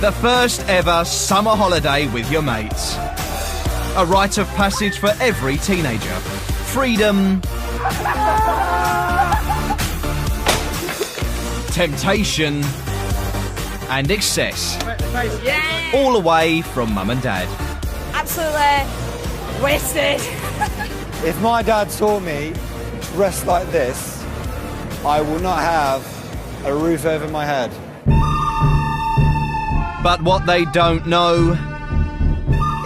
The first ever summer holiday with your mates. A rite of passage for every teenager. Freedom. Temptation. And excess. Yeah. All away from mum and dad. Absolutely wasted. If my dad saw me dressed like this, I will not have a roof over my head. But what they don't know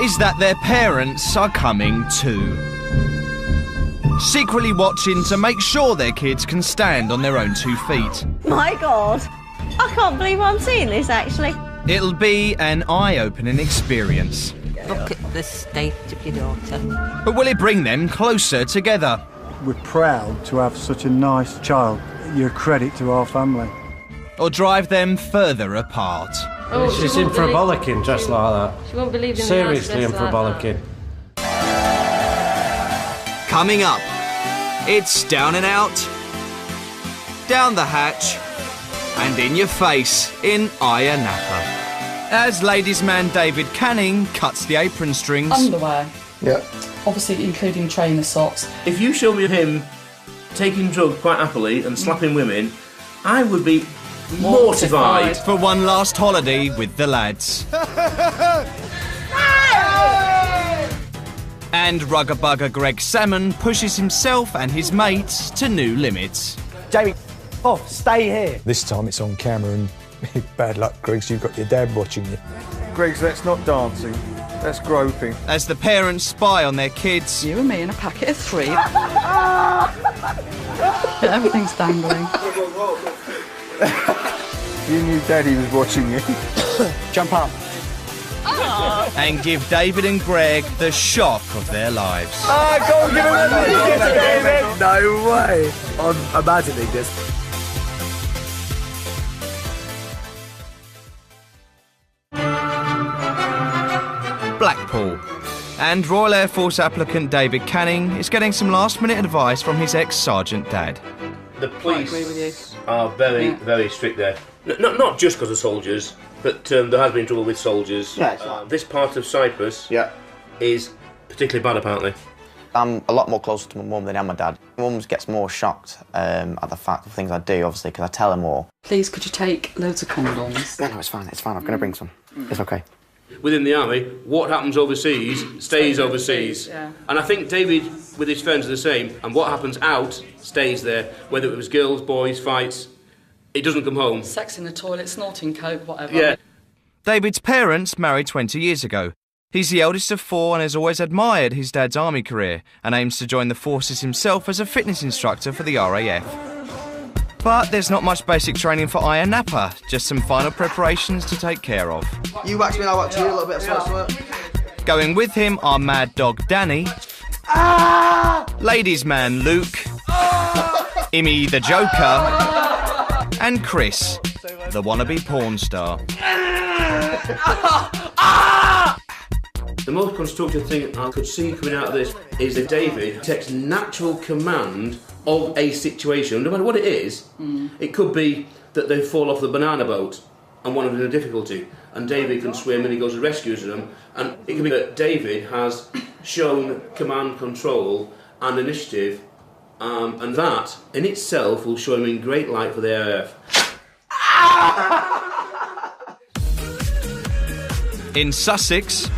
is that their parents are coming too. Secretly watching to make sure their kids can stand on their own 2 feet. My God, I can't believe I'm seeing this, actually. It'll be an eye-opening experience. Look at the state of your daughter. But will it bring them closer together? We're proud to have such a nice child. You're a credit to our family. Or drive them further apart? Oh, she's in for a bollocking dressed like that. She won't believe in Seriously in for a bollocking. Coming up, it's down and out, down the hatch, and in your face in Ayia Napa. As ladies' man David Canning cuts the apron strings. Underwear. Yeah. Obviously including trainer socks. If you show me him taking drugs quite happily and slapping women, I would be mortified. For one last holiday with the lads. And rugger bugger Greg Salmon pushes himself and his mates to new limits. Jamie, off, stay here. This time it's on camera and bad luck, Griggs, you've got your dad watching you. Griggs, that's not dancing, that's groping. As the parents spy on their kids. You and me in a packet of 3. Everything's dangling. You knew Daddy was watching you. Jump up. And give David and Greg the shock of their lives. Go on, give him a David. No way. I'm imagining this. Blackpool. And Royal Air Force applicant David Canning is getting some last-minute advice from his ex-sergeant dad. The police are very strict there. Not just because of soldiers, but there has been trouble with soldiers. This part of Cyprus is particularly bad, apparently. I'm a lot more closer to my mum than I am my dad. My mum gets more shocked at the fact of things I do, obviously, because I tell her more. Please, could you take loads of condoms? No, it's fine, I'm going to bring some. It's okay. Within the army, what happens overseas stays overseas. Yeah. And I think David, with his friends, are the same. And what happens out stays there. Whether it was girls, boys, fights, it doesn't come home. Sex in the toilet, snorting coke, whatever. Yeah. David's parents married 20 years ago. He's the eldest of 4 and has always admired his dad's army career and aims to join the forces himself as a fitness instructor for the RAF. But there's not much basic training for Ayia Napa, just some final preparations to take care of. You wax me, I'll wax you, a little bit of spice work. Going with him are mad dog Danny, ladies man Luke, Imi the Joker, and Chris, the wannabe porn star. The most constructive thing I could see coming out of this is that David takes natural command of a situation, no matter what it is. It could be that they fall off the banana boat and one of them in a difficulty, and David can swim and he goes and rescues them, and it could be that David has shown command, control and initiative, and that in itself will show him in great light for the RAF. In Sussex,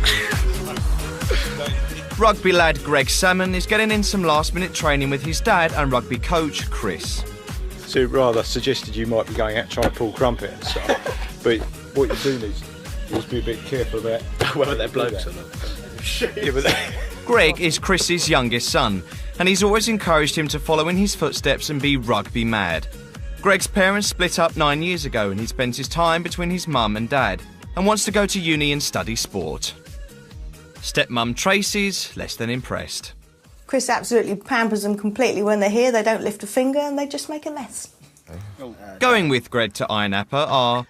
rugby lad Greg Salmon is getting in some last-minute training with his dad and rugby coach Chris. So rather suggested you might be going out trying to pull crumpet and stuff, but what you do need is be a bit careful about whether they're blokes or not. Yeah, but Greg is Chris's youngest son, and he's always encouraged him to follow in his footsteps and be rugby mad. Greg's parents split up 9 years ago and he spends his time between his mum and dad and wants to go to uni and study sport. Stepmum Tracy's less than impressed. Chris absolutely pampers them completely when they're here. They don't lift a finger and they just make a mess. Going with Greg to Ayia Napa are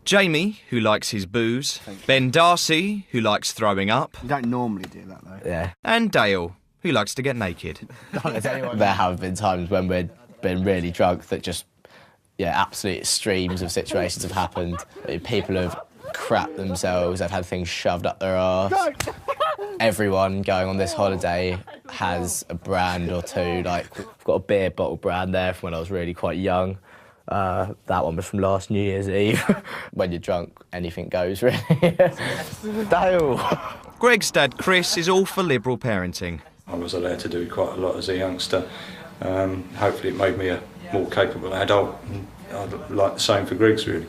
Jamie, who likes his booze, Ben Darcy, who likes throwing up. You don't normally do that, though. Yeah. And Dale, who likes to get naked. There have been times when we've been really drunk that just, absolute extremes of situations have happened. People have crap themselves. They've had things shoved up their arse. Everyone going on this holiday has a brand or two. Like, we've got a beer bottle brand there from when I was really quite young. That one was from last New Year's Eve. When you're drunk, anything goes, really. Dale. Greg's dad, Chris, is all for liberal parenting. I was allowed to do quite a lot as a youngster. Hopefully it made me a more capable adult. I'd like the same for Greg's, really.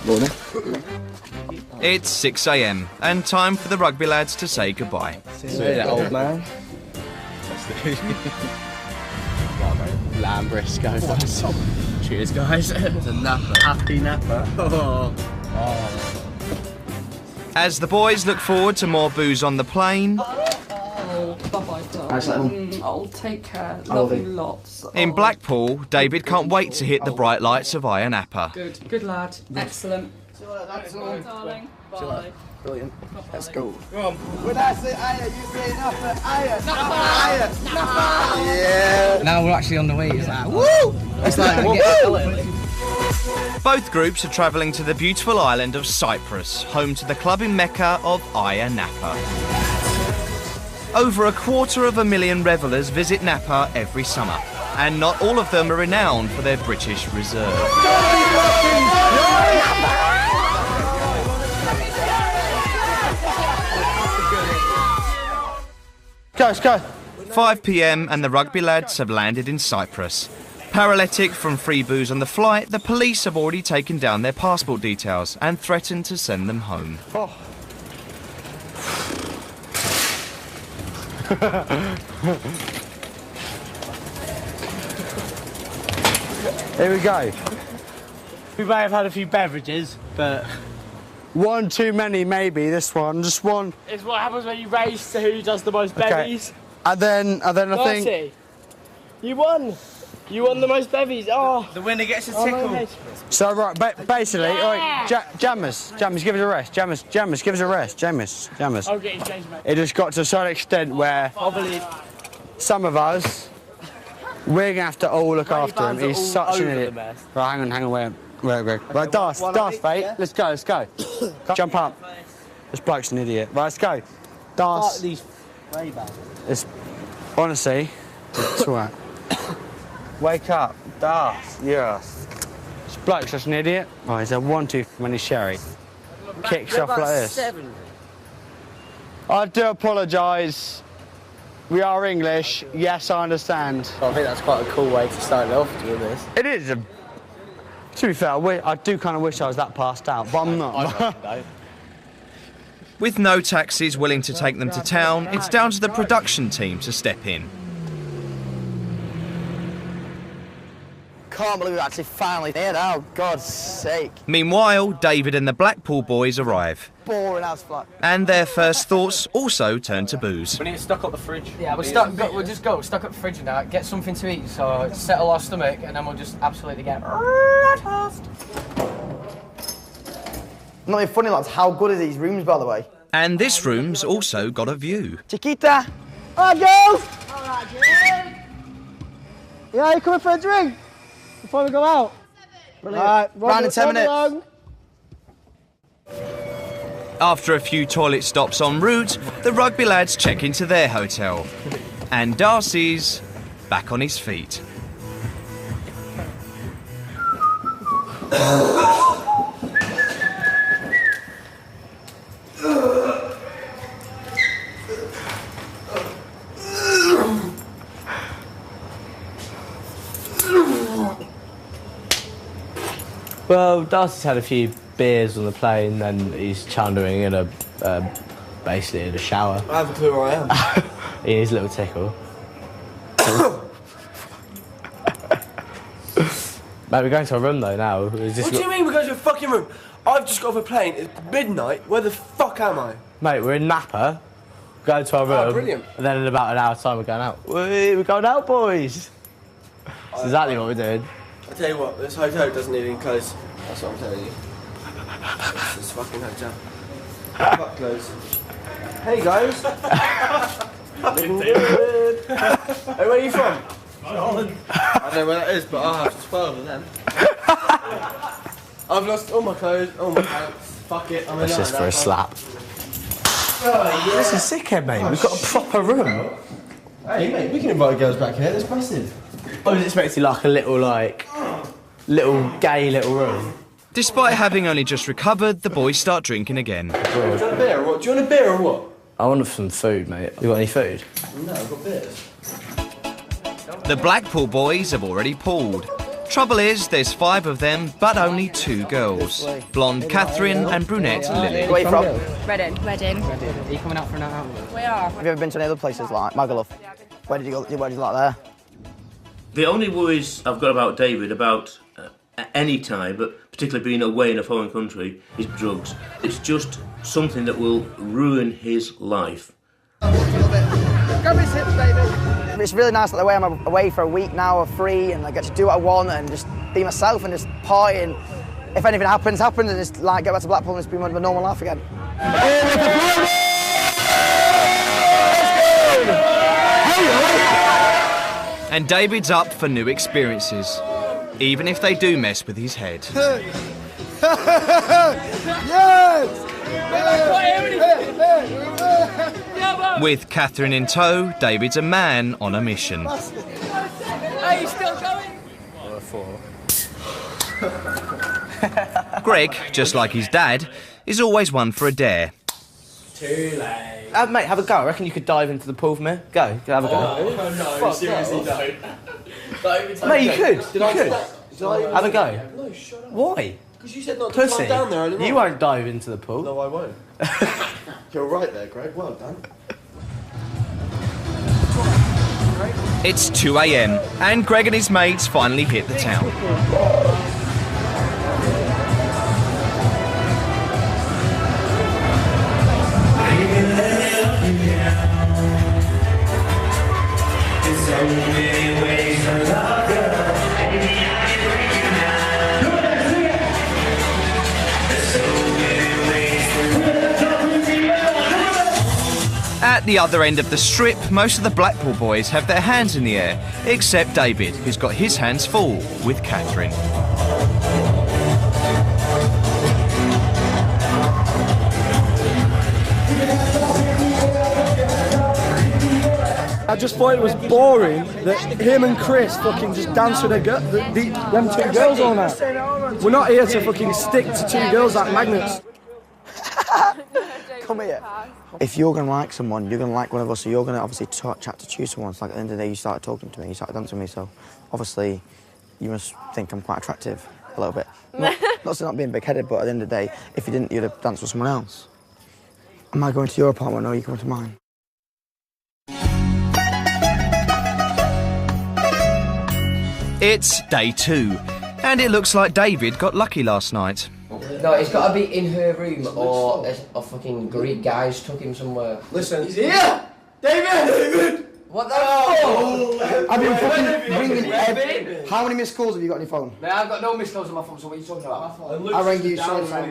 Morning. It's 6 a.m. and time for the rugby lads to say goodbye. See you later, old man. Lamb Briscoe. Cheers, guys. It's a napper. Happy napper. Oh. As the boys look forward to more booze on the plane. Oh, bye-bye, darling. Oh, take care. Love you lots. In Blackpool, David can't wait to hit the bright lights of Ayia Napa. Good lad. Excellent. Excellent. Darling. Bye. Brilliant. Let's go. When I say Ayia, you say Napa. Ayia. Napa. Napa. Yeah. Now we're actually on the way. It's like, woo! It's like, woo! Both groups are travelling to the beautiful island of Cyprus, home to the clubbing mecca of Ayia Napa. Over 250,000 revellers visit Napa every summer, and not all of them are renowned for their British reserve. Let's go. 5 p.m. and the rugby lads have landed in Cyprus. Paralytic from free booze on the flight, the police have already taken down their passport details and threatened to send them home. Oh. Here we go. We may have had a few beverages, but... One too many, maybe, this one. Just one. It's what happens when you race to who does the most bevies. Okay. And then I think... You won! You won the most bevies, oh! The winner gets a tickle. No, so, right, basically, right, Jammers, give us a rest. Jammers, give us a rest. Jammers. I'll get his change, mate. It just got to a certain extent where... Probably. Some of us, we're going to have to all look after him. He's such an idiot. Right, hang on, wait. Right, Das, mate, yeah? Let's go. Jump up. This bloke's an idiot. Right, let's go. Das. It's, honestly, it's all right. Wake up, Das. Yes. This bloke's such an idiot. Oh, he's a 1-2 when he's sherry. Kicks off like this. I do apologise. We are English. Yes, I understand. I think that's quite a cool way to start it off, doing this. It is. To be fair, I do kind of wish I was that passed out, but I'm not. With no taxis willing to take them to town, it's down to the production team to step in. Can't believe we actually finally did. Oh, God's sake. Meanwhile, David and the Blackpool boys arrive. Boring as fuck. And their first thoughts also turn to booze. We need to stock up the fridge. Yeah, we'll just go stock up the fridge now, get something to eat, so settle our stomach, and then we'll just absolutely get tossed. Not even funny, lads. How good are these rooms, by the way? And this room's also got a view. Chiquita. Alright, girls. Alright, Jim. Yeah, you coming for a drink before we go out? Alright, round in 10 minutes. After a few toilet stops en route, the rugby lads check into their hotel. And Darcy's back on his feet. Well, Darcy's had a few beers on the plane and he's chundering in basically in a shower. I have a clue where I am. He needs a little tickle. Mate, we're going to a room though now. What do you mean we're going to a fucking room? I've just got off a plane, it's midnight, where the fuck am I? Mate, we're in Napa, going to our room. Oh, brilliant. And then in about an hour's time we're going out. We're going out, boys! That's exactly what we're doing. I tell you what, this hotel doesn't need any clothes. That's what I'm telling you. It's this fucking hotel. Fuck clothes. Hey guys. Hey, where are you from? Holland. I don't know where that is, but I'll have 12 of them. I've lost all my clothes, all my pants. fuck it. That's just for a slap. This is sickhead, mate. We've got a proper room. Hey, mate, we can invite girls back here. That's massive. I was expecting like a little gay little room. Despite having only just recovered, the boys start drinking again. Do you want a beer or what? Do you want a beer or what? I want some food, mate. You got any food? No, I've got beers. The Blackpool boys have already pulled. Trouble is, there's 5 of them, but only 2 girls. Blonde Catherine and brunette Lily. Where are you from? Reading. Are you coming out for a night out? We are. Have you ever been to any other places like Magaluf? Where did you go? Where did you like there? The only worries I've got about David, about any time, but particularly being away in a foreign country, is drugs. It's just something that will ruin his life. Grab his hips, David. It's really nice that the way I'm away for a week now, or free, and I get to do what I want and just be myself and just party. And if anything happens, and just like get back to Blackpool and just be my normal life again. And David's up for new experiences, even if they do mess with his head. With Catherine in tow, David's a man on a mission. Are you still going? Greg, just like his dad, is always one for a dare. Too late. Mate, have a go. I reckon you could dive into the pool for me. Go, have a go. Oh, no, seriously, no. Mate, you could. Have a go. No, shut up. Why? Because you said not to Pussy, climb down there. you won't dive into the pool. No, I won't. You're right there, Greg. Well done. It's 2 a.m. and Greg and his mates finally hit the town. At the other end of the strip, most of the Blackpool boys have their hands in the air, except David, who's got his hands full with Catherine. I just thought it was boring that him and Chris fucking just dance with them 2 girls all night. We're not here to fucking stick to 2 girls like magnets. Come here. If you're going to like someone, you're going to like one of us, so you're going to obviously chat to choose someone. So like at the end of the day, you started talking to me, you started dancing with me, so obviously you must think I'm quite attractive a little bit. Not saying not being big-headed, but at the end of the day, if you didn't, you'd have danced with someone else. Am I going to your apartment or are you coming to mine? It's day 2, and it looks like David got lucky last night. No, it's got to be in her room or a fucking Greek guy's took him somewhere. Listen. He's here! David! What the fuck? I've been fucking ringing every... How many missed calls have you got on your phone? Mate, I've got no missed calls on my phone, so what are you talking about? I rang you,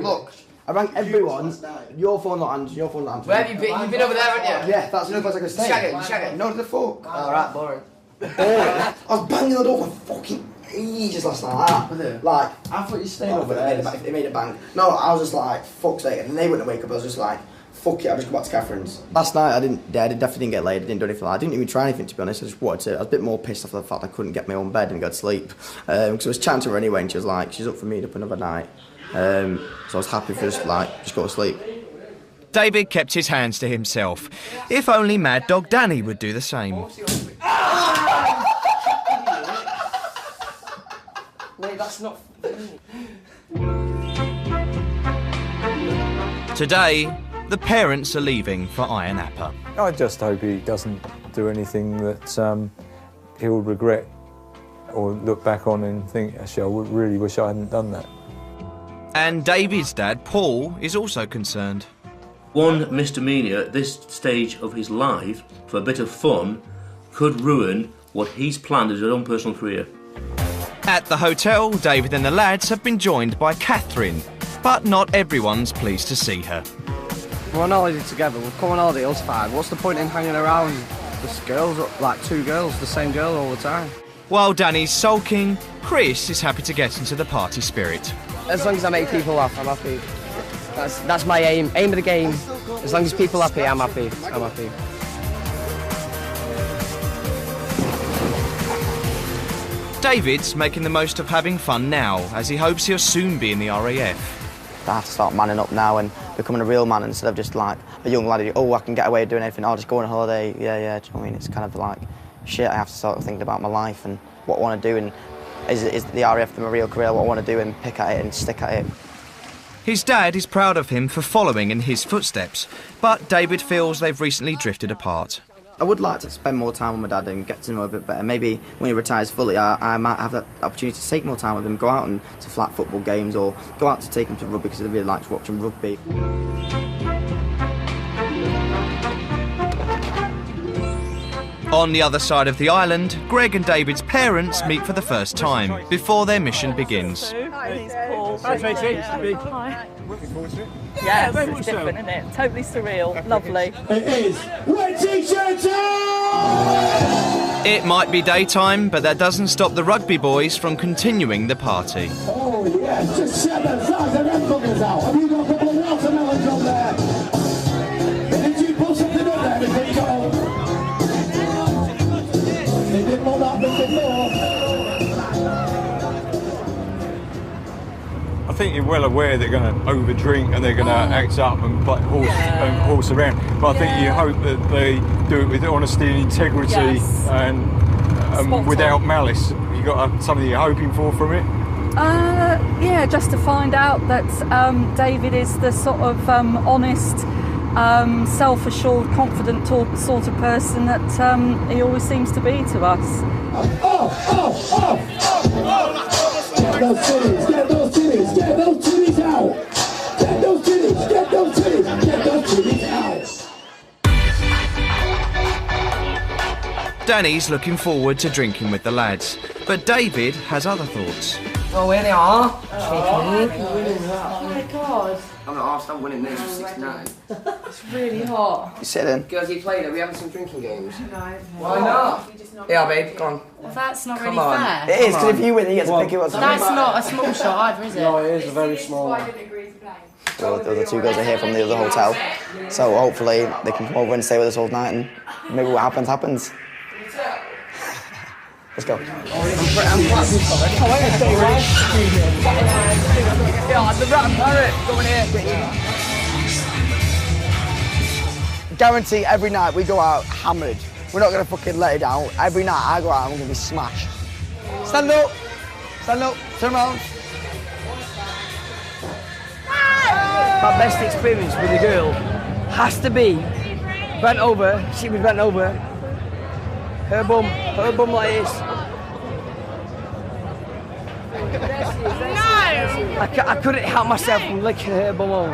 look. I rang everyone, your phone not answering, your phone not answering. Where have you been? You've been over there, haven't you? Yeah, that's the only place I can stay. Shag it. No, the fuck. Alright, boring. I was banging the door for fucking ages last night. Like, I thought you stayed over there. It made a bang. No, I was just like, fuck's sake. And they wouldn't wake up. I was just like, fuck it, I'll just go back to Catherine's. Last night, I definitely didn't get laid. I didn't do anything like that. I didn't even try anything, to be honest. I just wanted to. I was a bit more pissed off the fact I couldn't get my own bed and go to sleep. Because I was chatting to her anyway, and she was like, she's up for meeting up another night. So I was happy for just go to sleep. David kept his hands to himself. If only Mad Dog Danny would do the same. Wait, that's not... Today, the parents are leaving for Iron Appa. I just hope he doesn't do anything that he'll regret or look back on and think, actually, I really wish I hadn't done that. And David's dad, Paul, is also concerned. One misdemeanour at this stage of his life, for a bit of fun, could ruin what he's planned as his own personal career. At the hotel, David and the lads have been joined by Catherine, but not everyone's pleased to see her. We're on holiday together, we've come on holiday us 5. What's the point in hanging around with girls, like 2 girls, the same girl all the time? While Danny's sulking, Chris is happy to get into the party spirit. As long as I make people laugh, I'm happy. That's my aim. Aim of the game. As long as people are happy, I'm happy. I'm happy. David's making the most of having fun now, as he hopes he'll soon be in the RAF. I have to start manning up now and becoming a real man instead of just like a young lad who, oh, I can get away doing anything, I'll just go on a holiday, yeah, do you know what I mean? It's kind of like, shit, I have to start thinking about my life and what I want to do, and is the RAF my real career, what I want to do, and pick at it and stick at it. His dad is proud of him for following in his footsteps, but David feels they've recently drifted apart. I would like to spend more time with my dad and get to know him a bit better. Maybe when he retires fully, I might have the opportunity to take more time with him, go out and to flat football games, or go out to take him to rugby because he really likes watching rugby. On the other side of the island, Greg and David's parents meet for the first time before their mission begins. Hi, he's Paul. Hi, Tracy. Hi. Looking forward to it. Yes, it's different, isn't it? Totally surreal. Lovely. It is. Red T-shirts on! It might be daytime, but that doesn't stop the rugby boys from continuing the party. Oh, yes, just 7,000 red buggers out. Have you got a couple of watermelons on there? Did you put something up there before you got home? They didn't want that before. I think you're well aware they're going to overdrink and they're going to act up and play horse around. But I think you hope that they do it with honesty and integrity and without malice. You got something you're hoping for from it? Yeah, just to find out that David is the sort of honest, self-assured, confident sort of person that he always seems to be to us. Get those titties, get those titties, get those titties out! Get those titties, get those titties, get those titties out! Danny's looking forward to drinking with the lads, but David has other thoughts. Oh, here they are. Oh my god. I'm not asked, I'm winning this with 69. It's really hot. You sit in. Girls, you played, are we having some drinking games? No. Why not? Yeah, babe, go on. Well, that's not Come really on. fair. It is, because if you win, you get to pick it up. That's not a small shot either, is it? No, it is a very small one. Well, the other two girls are here from the other hotel, so hopefully they can come over and stay with us all night, and maybe what happens, happens. Let's go. Guarantee every night we go out hammered. We're not going to fucking let it down. Every night I go out and I'm going to be smashed. Stand up. Stand up. Turn around. My best experience with a girl has to be bent over. She was bent over. Her bum like this. No! I couldn't help myself from licking her bum hole.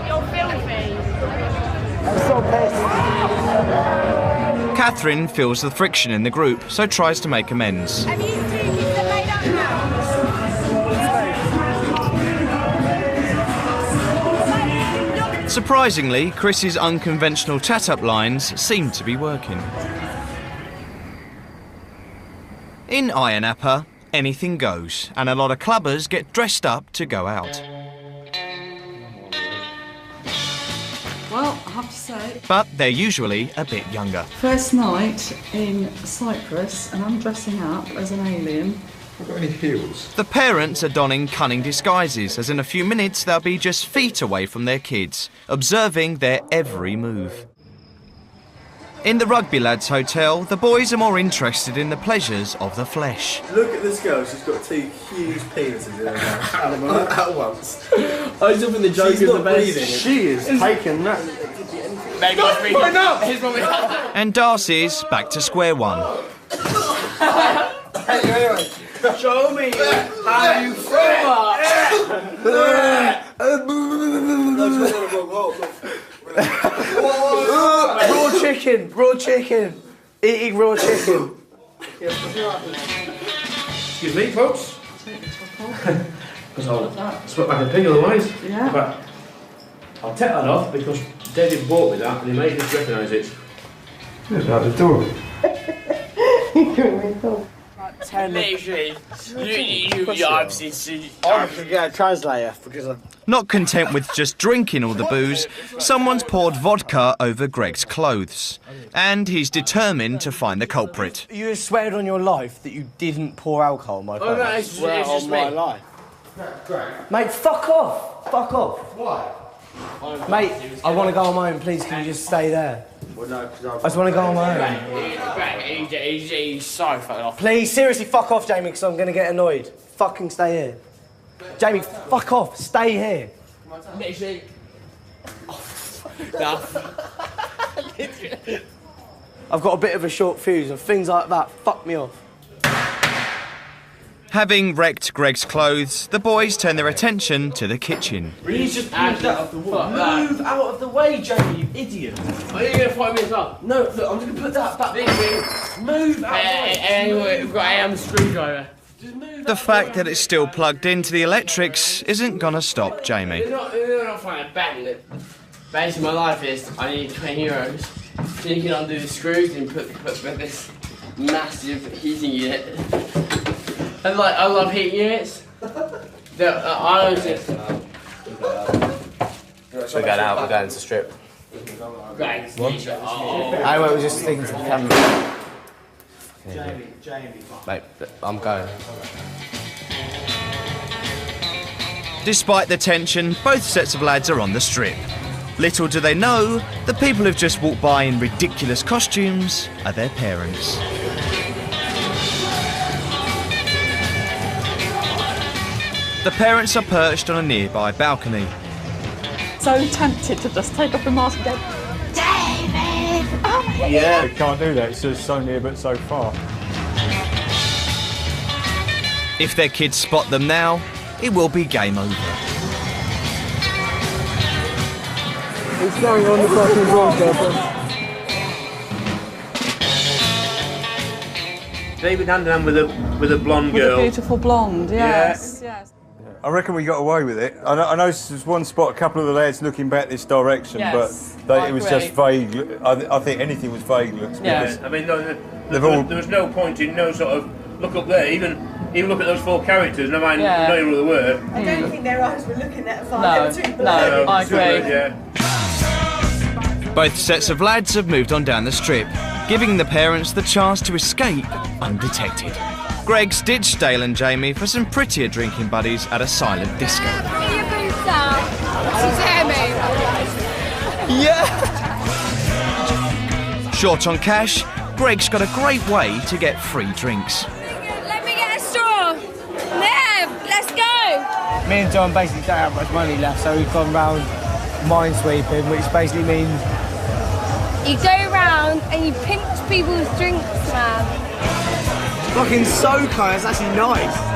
You're filthy. I'm so pissed. Catherine feels the friction in the group, so tries to make amends. Have you two kids that laid up now? Surprisingly, Chris's unconventional chat-up lines seem to be working. In Ayia Napa, anything goes, and a lot of clubbers get dressed up to go out. Well, I have to say, But they're usually a bit younger. first night in Cyprus, and I'm dressing up as an alien. I've got any heels? The parents are donning cunning disguises, as in a few minutes they'll be just feet away from their kids, observing their every move. In the Rugby Lads Hotel, the boys are more interested in the pleasures of the flesh. Look at this girl, she's got two huge penises in her mouth at once. I was up in the joke She's not breathing. She is taking that. Maybe I'll bring it up. Here's what we And Darcy's back to square one. Show me how you Raw chicken. Eating raw chicken. Excuse me, folks. Because I'll sweat like a pig otherwise. Yeah. But I'll take that off because David bought me that and he made us recognise it. It's out the door. Literally, you obviously I could get a translator because of... Not content with just drinking all the booze, someone's poured vodka over Greg's clothes. And he's determined to find the culprit. You sweared on your life that you didn't pour alcohol on my clothes. no, it's just my me. life. Mate, fuck off. Fuck off. Why? Mate, I want to go on my own. Please, can you just stay there? Well, no, because I just want to go on my own. He's so fucking off. Please, seriously, fuck off, Jamie, because I'm going to get annoyed. Fucking stay here. Jamie, fuck off. Stay here. Literally. I've got a bit of a short fuse and things like that fuck me off. Having wrecked Greg's clothes, the boys turn their attention to the kitchen. Please just move out of the way. Move out of the way, Jamie, you idiot. Are you going to fight me as well? No, look, I'm just going to put that back. Move out of the way. Anyway, we've got a screwdriver. The fact that it's still plugged into the electrics isn't gonna stop Jamie. They're not trying to bang it. Basically, my life is I need 20 euros. So you can undo the screws and put this massive heating unit. And like, I love heating units. I honestly. We're going out, we're going to strip. Great. I was just thinking to the camera. Jamie. Mate, I'm going. Despite the tension, both sets of lads are on the strip. Little do they know, the people who've just walked by in ridiculous costumes are their parents. The parents are perched on a nearby balcony. So tempted to just take off the mask and go, David! I'm here! Yeah, you can't do that. It's just so near but so far. If their kids spot them now, it will be game over. It's going on the fucking broadcast. David hand in hand with a blonde girl. With a beautiful blonde, yes. I reckon we got away with it. I noticed there's one spot, a couple of the lads looking back this direction, Yes, but it was just vague. I think anything was vague looks. Yeah, I mean, there was no point in no sort of look up there, even look at those four characters, no mind knowing what they were. I don't think their eyes were looking at far. No, I agree. Yeah. Both sets of lads have moved on down the strip, giving the parents the chance to escape undetected. Greg's ditched Dale and Jamie for some prettier drinking buddies at a silent disco. Yeah. Short on cash, Greg's got a great way to get free drinks. Let me get a straw. Nev, let's go. Me and John basically don't have much money left, so we've gone round minesweeping, which basically means You go round and you pinch people's drinks, man. fucking SoCo. It's actually nice.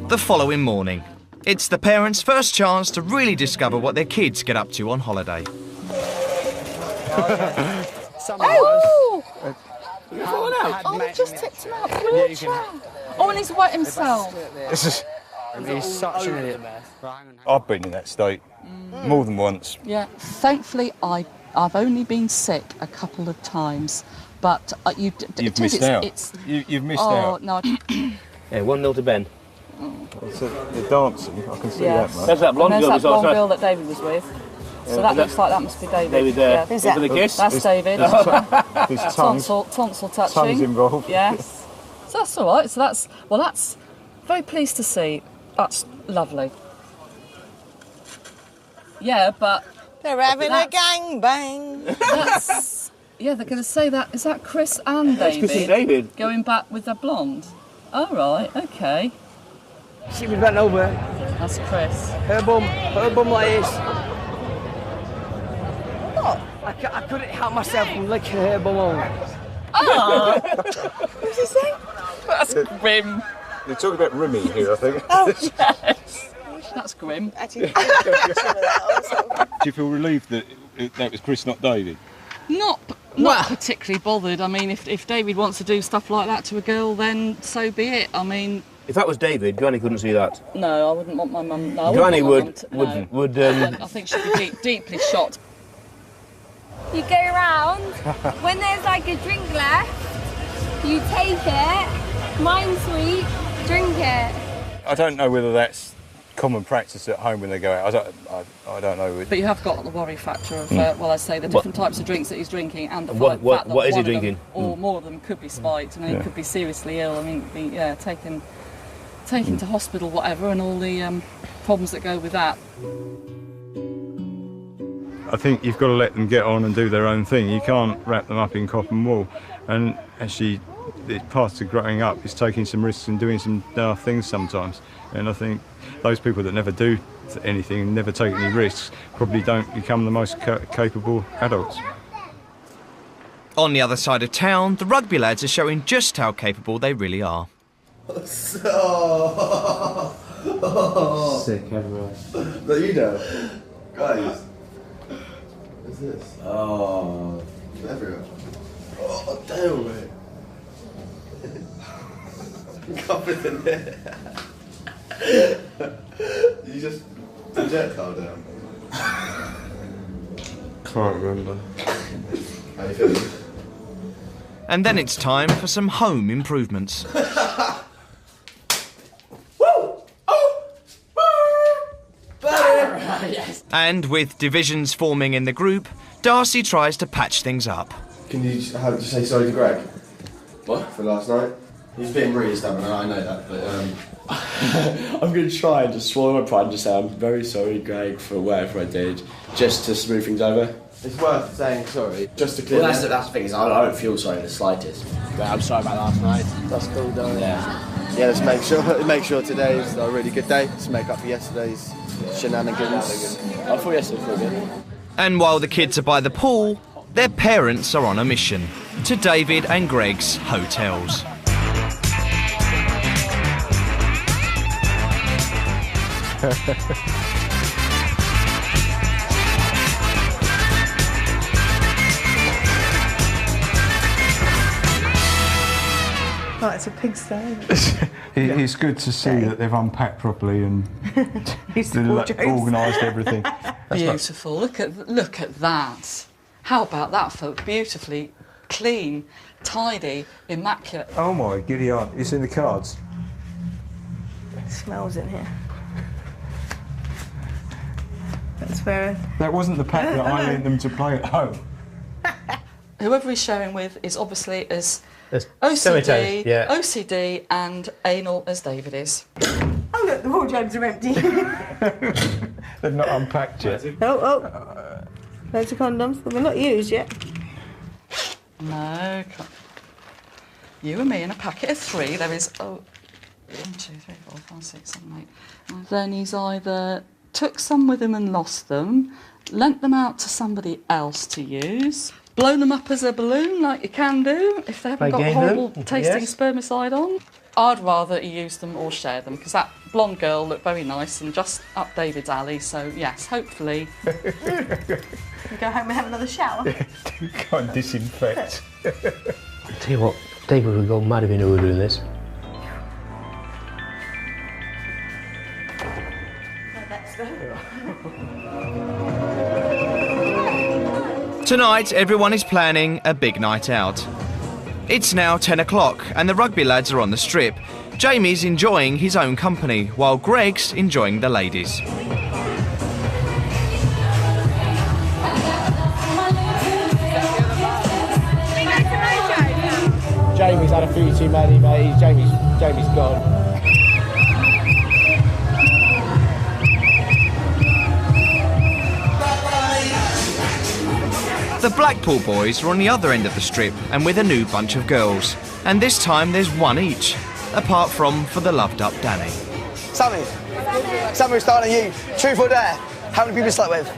The following morning, it's the parents' first chance to really discover what their kids get up to on holiday. Oh! Oh, he just tipped him out the wheelchair. Oh, and he's wet himself. He's such an idiot. I've been in that state more than once. Yeah, thankfully I've only been sick a couple of times, but You've missed out. You've missed out. Oh, no. Yeah, 1-0 to Ben. They're dancing, I can see that much. There's that blonde And girl. there's that blonde girl that David was with. So that looks like that must be David. David there. Yeah. Who's that? For the kiss? That's David. There's tonsil touching. tongues involved. Yes. So that's all right. So that's very pleased to see. That's lovely. Yeah, but they're having a gangbang. Yeah, they're going to say that. Is that Chris and David? Chris and David. Going back with the blonde. All right. Okay. She was bent over. That's Chris. Her bum like this. What? I couldn't help myself from licking her bum on. Ah! What's he saying? That's grim. You're talking about Remy here, I think. Oh, yes. That's grim. Do you feel relieved that that was Chris, not David? Not particularly bothered. I mean, if David wants to do stuff like that to a girl, then so be it. I mean, If that was David, Granny couldn't see that. No, I wouldn't want my mum. No, Granny would. would. I think she'd be deeply shocked. You go around, when there's like a drink left, you take it, mine's sweet, drink it. I don't know whether that's common practice at home when they go out. I don't know. But you have got the worry factor of, well, I say the different types of drinks that he's drinking, and the fact that what is he one of them, drinking? or more of them could be spiked, and he could be seriously ill. I mean, taken to hospital, whatever, and all the problems that go with that. I think you've got to let them get on and do their own thing. You can't wrap them up in cotton wool. And actually, it's part of growing up is taking some risks and doing some daft things sometimes. And I think those people that never do anything and never take any risks probably don't become the most capable adults. On the other side of town, the rugby lads are showing just how capable they really are. Sick everywhere. But you know, guys. What's this? Oh, everywhere. Oh, damn, mate. Covered in it. You just projectile down. Can't remember. How you feeling? And then it's time for some home improvements. Yes. And with divisions forming in the group, Darcy tries to patch things up. Can you just say sorry to Greg? What? For last night? He's being really stubborn, and I know that, but I'm going to try and just swallow my pride and just say I'm very sorry, Greg, for whatever I did, just to smooth things over. It's worth saying sorry, just to clear. Well, that's the thing is I don't feel sorry in the slightest. But I'm sorry about last night. That's cool, though. Yeah. Yeah, let's make sure today's a really good day to make up for yesterday's shenanigans. I thought yesterday was good. And while the kids are by the pool, their parents are on a mission to David and Greg's hotels. Oh, it's a pigsty. It's good to see that they've unpacked properly and organised everything. Beautiful. Look at that. How about that, folks? Beautifully clean, tidy, immaculate. Oh my giddy aunt, it's in the cards. It smells in here. That's where... That wasn't the pack that I lent them to play at home. Whoever he's sharing with is obviously as cemetery, OCD and anal as David is. Oh look, the wardrobes are empty. They've not unpacked yet. Oh. Loads of condoms, but they're not used yet. No. You and me in a packet of 3. There is 1, 2, 3, 4, 5, 6, 7, 8. And then he's either took some with him and lost them, lent them out to somebody else to use, blown them up as a balloon like you can do if they haven't got horrible tasting spermicide on. I'd rather he use them or share them because that blonde girl looked very nice and just up David's alley, so yes, hopefully. We go home and have another shower. Go and disinfect. I'll tell you what, David would go mad if he knew we were doing this. Tonight, everyone is planning a big night out. It's now 10 o'clock and the rugby lads are on the strip. Jamie's enjoying his own company, while Greg's enjoying the ladies. Jamie's had a few too many, mate. Jamie's gone. The Blackpool boys are on the other end of the strip and with a new bunch of girls. And this time there's one each, apart from for the loved-up Danny. Sammy, we're starting you. Truth or dare? How many people you slept with?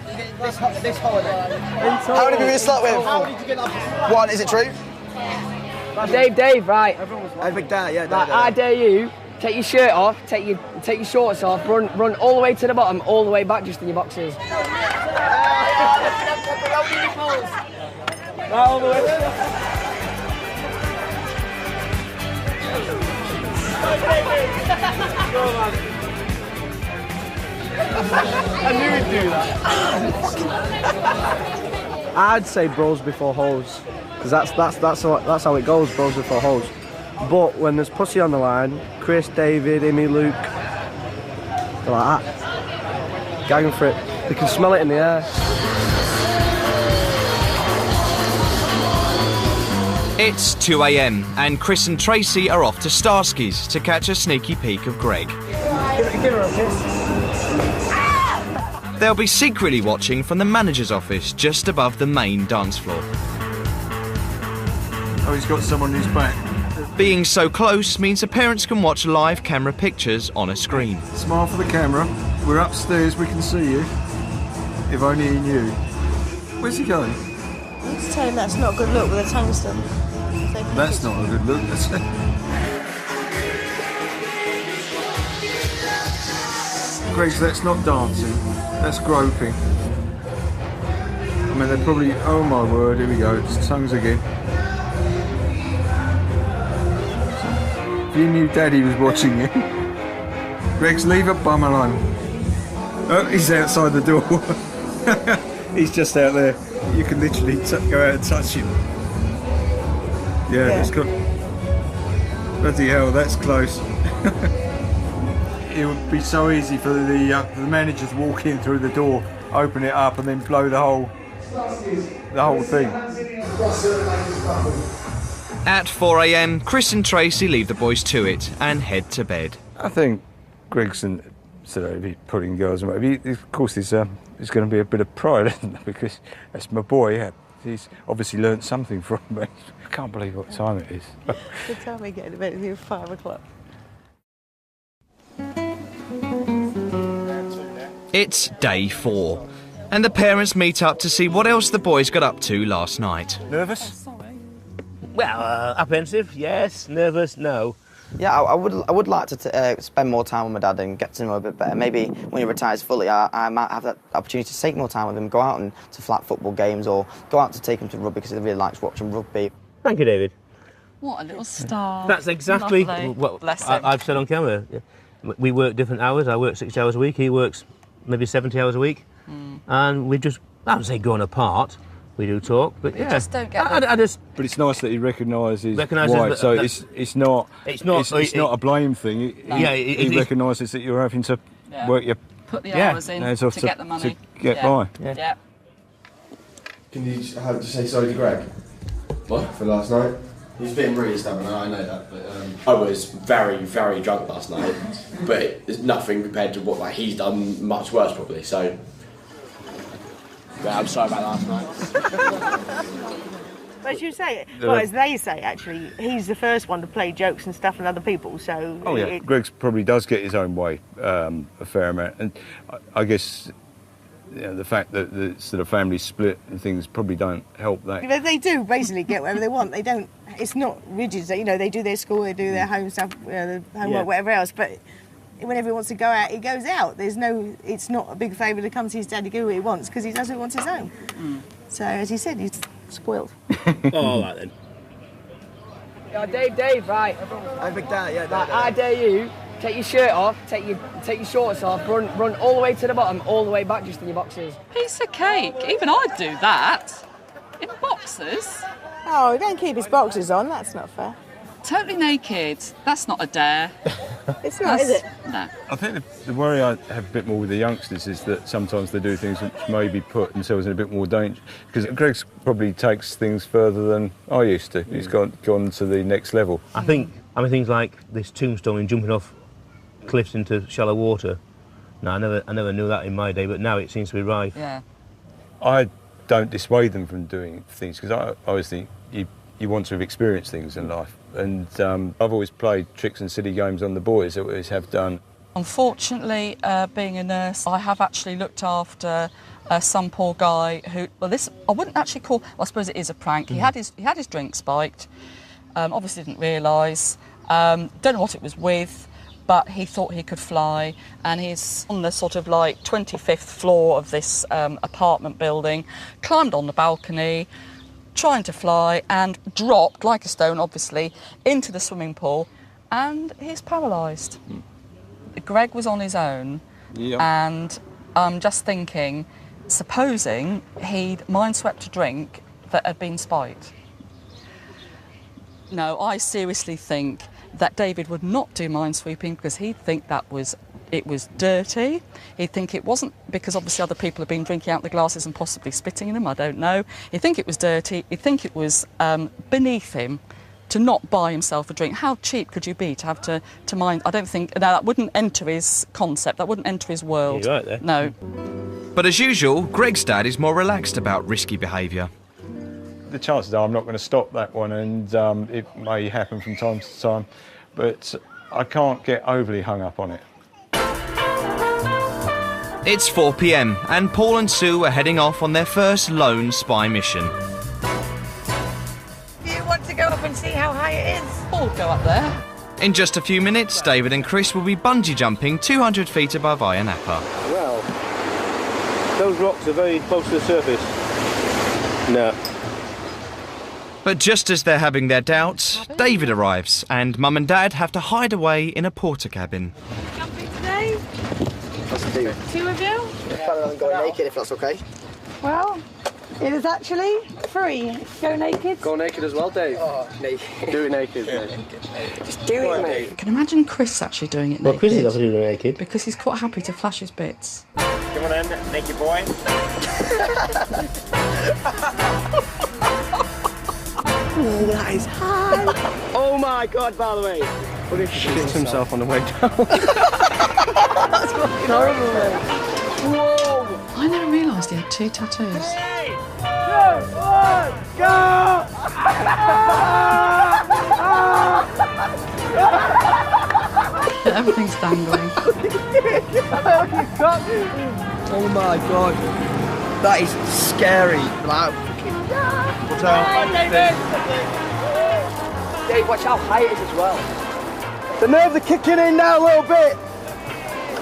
This holiday. How many people you slept with? How did you get up? 1, is it true? Dave, right. I big dare, yeah. Right, I dare you. Take your shirt off, take your shorts off, run all the way to the bottom, all the way back just in your boxers. All the way. I knew he'd do that. I'd say bros before hoes, because that's how it goes, bros before hoes. But when there's pussy on the line, Chris, David, Imi, Luke, they're like that. Gagging for it. They can smell it in the air. It's 2 a.m. and Chris and Tracy are off to Starsky's to catch a sneaky peek of Greg. Give her a kiss. They'll be secretly watching from the manager's office just above the main dance floor. Oh, he's got someone who's back. Being so close means the parents can watch live camera pictures on a screen. Smile for the camera. We're upstairs, we can see you. If only he knew. Where's he going? I'm just telling him that's not a good look with a tungsten. That's not a good look, that's it. Greg, that's not dancing, that's groping. I mean, they're probably, oh my word, here we go, it's tongues again. If you knew Daddy was watching you. Greg's, leave a bum alone. Oh, he's outside the door. He's just out there. You can literally go out and touch him. Yeah, that's good. Bloody hell, that's close. It would be so easy for the manager to walk in through the door, open it up, and then blow the whole thing. At 4 a.m, Chris and Tracy leave the boys to it and head to bed. I think Gregson said he's putting girls away. Of course, there's going to be a bit of pride, isn't there? Because that's my boy. Yeah. He's obviously learnt something from me. I can't believe what time it is. Good time we get to bed at 5 o'clock. It's day 4, and the parents meet up to see what else the boys got up to last night. Nervous? Well, apprehensive, yes. Nervous, no. Yeah, I would like to spend more time with my dad and get to know him a bit better. Maybe when he retires fully, I might have that opportunity to take more time with him, go out and to flat football games, or go out to take him to rugby because he really likes watching rugby. Thank you, David. What a little star. That's exactly Lovely. what Bless him. I've said on camera. We work different hours. I work 60 hours a week. He works maybe 70 hours a week. And we just, I would say growing apart. We do talk, but You yeah. just don't get that. I just. But it's nice that he recognises why. That, so it's not a blame thing. He recognises that you're having to work your put the hours in to get the money. To get by. Yeah. Can you just say sorry to Greg? What? For last night? He's been really stubborn, I know that, but... I was very, very drunk last night, but it's nothing compared to what he's done much worse probably, so... Yeah, I'm sorry about last night. But as you say, well, as they say, actually, he's the first one to play jokes and stuff on other people, so... Oh, yeah. Greg probably does get his own way a fair amount. And I guess the fact that the sort of family split and things probably don't help that. They do basically get whatever they want. They don't... It's not rigid. They do their school, they do their home stuff, their homework, whatever else, but... Whenever he wants to go out, he goes out. It's not a big favour to come to his dad to do what he wants because he does what he wants his own. So, as he said, he's spoiled. All right then. Yeah, Dave, right. I think that, yeah. Right, I dare you, take your shirt off, take your shorts off, run all the way to the bottom, all the way back just in your boxers. Piece of cake. Even I'd do that. In boxers. Oh, don't keep his boxers on. That's not fair. Totally naked. That's not a dare. It's not, is it? No. I think the worry I have a bit more with the youngsters is that sometimes they do things which maybe put themselves in a bit more danger. Because Greg probably takes things further than I used to. He's gone to the next level. I mean, things like this tombstone and jumping off cliffs into shallow water. No, I never knew that in my day, but now it seems to be rife. Yeah. I don't dissuade them from doing things because I always think you want to have experienced things in life. And I've always played tricks and silly games on the boys, I always have done. Unfortunately, being a nurse, I have actually looked after some poor guy who, well, this I wouldn't actually call, well, I suppose it is a prank. He had his drink spiked, obviously didn't realise, don't know what it was with, but he thought he could fly, and he's on the sort of like 25th floor of this apartment building, climbed on the balcony, trying to fly, and dropped, like a stone obviously, into the swimming pool, and he's paralysed. Greg was on his own, and I'm just thinking, supposing he'd mind-swept a drink that had been spiked. No, I seriously think that David would not do minesweeping because he'd think it was dirty. He'd think it wasn't because obviously other people have been drinking out the glasses and possibly spitting in them, I don't know. He'd think it was dirty. He'd think it was beneath him to not buy himself a drink. How cheap could you be to have to mind? I don't think, no, that wouldn't enter his concept, that wouldn't enter his world. You're right there. No. But as usual, Greg's dad is more relaxed about risky behaviour. The chances are I'm not going to stop that one, and it may happen from time to time, but I can't get overly hung up on it. It's 4 p.m. and Paul and Sue are heading off on their first lone spy mission. Do you want to go up and see how high it is? Paul, go up there. In just a few minutes, David and Chris will be bungee jumping 200 feet above Ayia Napa. Well, those rocks are very close to the surface. No. But just as they're having their doubts, David arrives and Mum and Dad have to hide away in a porter cabin. Jumping today? Two of you? I'm planning on going naked if that's okay. Well, it is actually free. Go naked. Go naked as well, Dave. Oh, naked. Do it naked, mate. Just do it, mate. I can imagine Chris actually doing it naked. Well, Chris is obviously doing it naked. Because he's quite happy to flash his bits. Come on in, naked boy. Oh, that is high. Oh my God, by the way. What if he shits himself on the way down? That's fucking horrible, mate. Whoa! I never realised he had 2 tattoos. 3, 2, 1, go! Everything's dangling. Oh my God. That is scary. Like, What's out? Dave, watch how high it is as well. The nerves are kicking in now a little bit.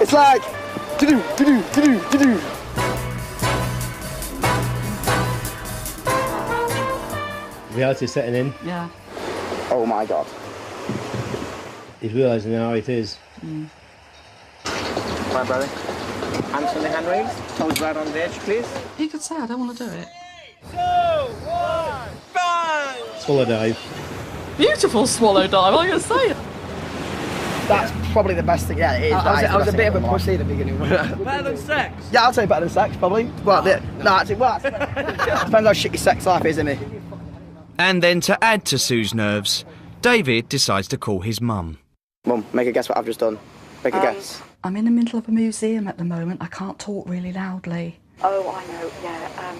It's like, do-do, do-do, do-do, do-do. Reality's setting in. Yeah. oh my God. He's realising how it is. Come on, brother. Hands on the handrails. Toes right on the edge, please. He could say, I don't want to do it. 2, 1, bang! Swallow dive. Beautiful swallow dive, I'm going to say it. That's probably the best thing. Yeah, it is. I was a bit of a pussy at the beginning. Better than sex? Yeah, I'll say better than sex, probably. Well, no, actually, well, depends how shit your sex life is, isn't it? And then to add to Sue's nerves, David decides to call his mum. Mum, make a guess what I've just done. Make a guess. I'm in the middle of a museum at the moment. I can't talk really loudly. Oh, I know, yeah.